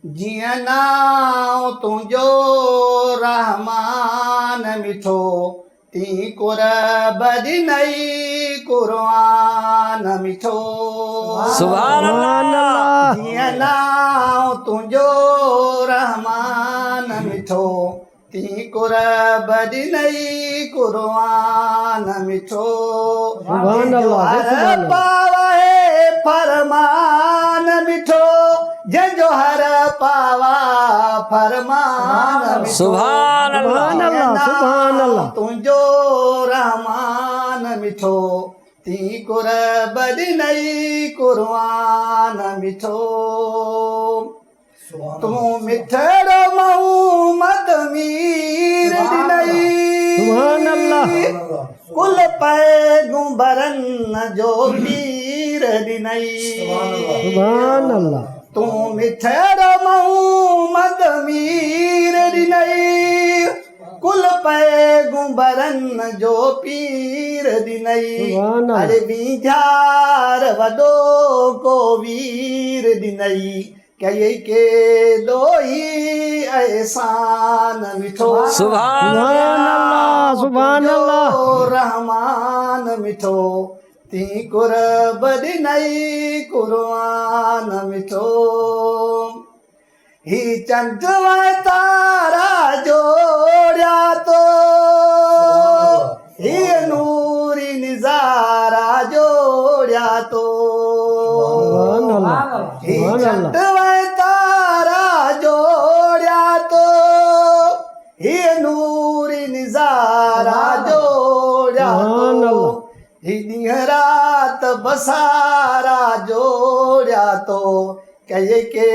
जिया नाव तुझो रहमान मिठो ती कुर्ब नई कुरान मिठो सुभान अल्लाह। जिया नाव तुझो रहमान मिठो ती कुर्ब नई कुरान मिठो सुभान अल्लाह, सुभान अल्लाह। पावे फरमान मिठो जंहिंजो हर पावा फरमान मिठो सुभान अल्लाह। सुभान अल्लाह। तुंहिंजो रहमान मिठो ती कुर्ब नई कुरान मिठो तूं मिठड़ो मोहम्मद मीर ॾिनई सुभान अल्लाह। कुल पैगंबरन जो पीर ॾिनई सुभान अल्लाह। तूं मिठड़ो मोहम्मद मीर ॾिनई कुल पैगंबरन जो पीर ॾिनई सुभान अल्लाह। अरे बीझार वॾो को वीर ॾिनई कई के दोही एहसान मिठो सुभान अल्लाह, सुभान अल्लाह। रहमान मिठो ती कुर्ब नई कुरान मिठो ही चंद तारा जोड़िया तो ही नूरी निजारा जोड़िया तो सुभान अल्लाह, ही सुभान चंद अल्लाह। तारा जोड़िया तो ही नूरी निजारा जोड़िया सुभान तो अल्लाह। ही ॾींहं रात बसारा जोड़िया तो कई के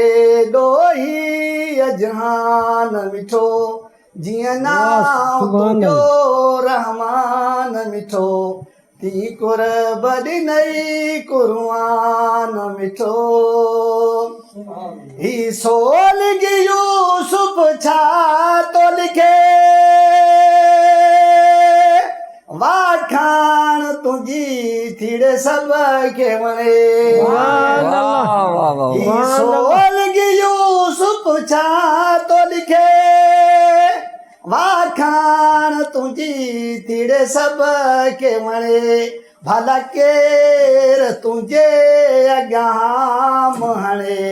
ॾोही अजहान मिठो जीअं नाव सुभान तुंहिंजो रहमान मिठो ती कुर्ब नई कुरान मिठो ही सोलगी यूसुफ छा तो लिखे वाखाण तुंहिंजी थीड़े सभ खे वणे सुभान अल्लाह। वाह, वाह, ही वाह। सोलगी यूसुफ छा तो लिखे वाखाण तुंहिंजी थीड़े सभ खे वणे भला केर तुंहिंजे अॻियां हणे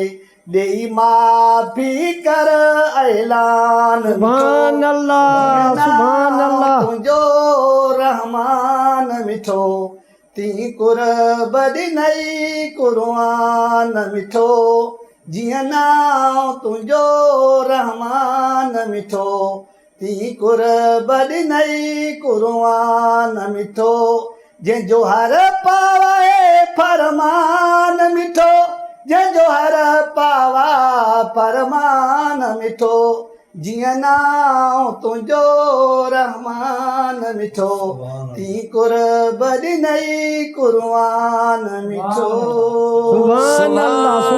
ॾेई माफ़ी कर ऐलान सुभान अल्लाह, सुभान अल्लाह। तुंहिंजो रहमान मिठो ती कुर्ब नई कुरान मिठो जीअं नाव तुंहिंजो रहमान मिठो ती कुर्ब नई कुरान मिठो जंहिंजो हर पावे फरमान मिठो जंहिंजो हर पावा फरमान मिठो जीअं नाव तुंहिंजो रहमान मिठो ती कुर्ब नई कुरान मिठो सुभान अल्लाह।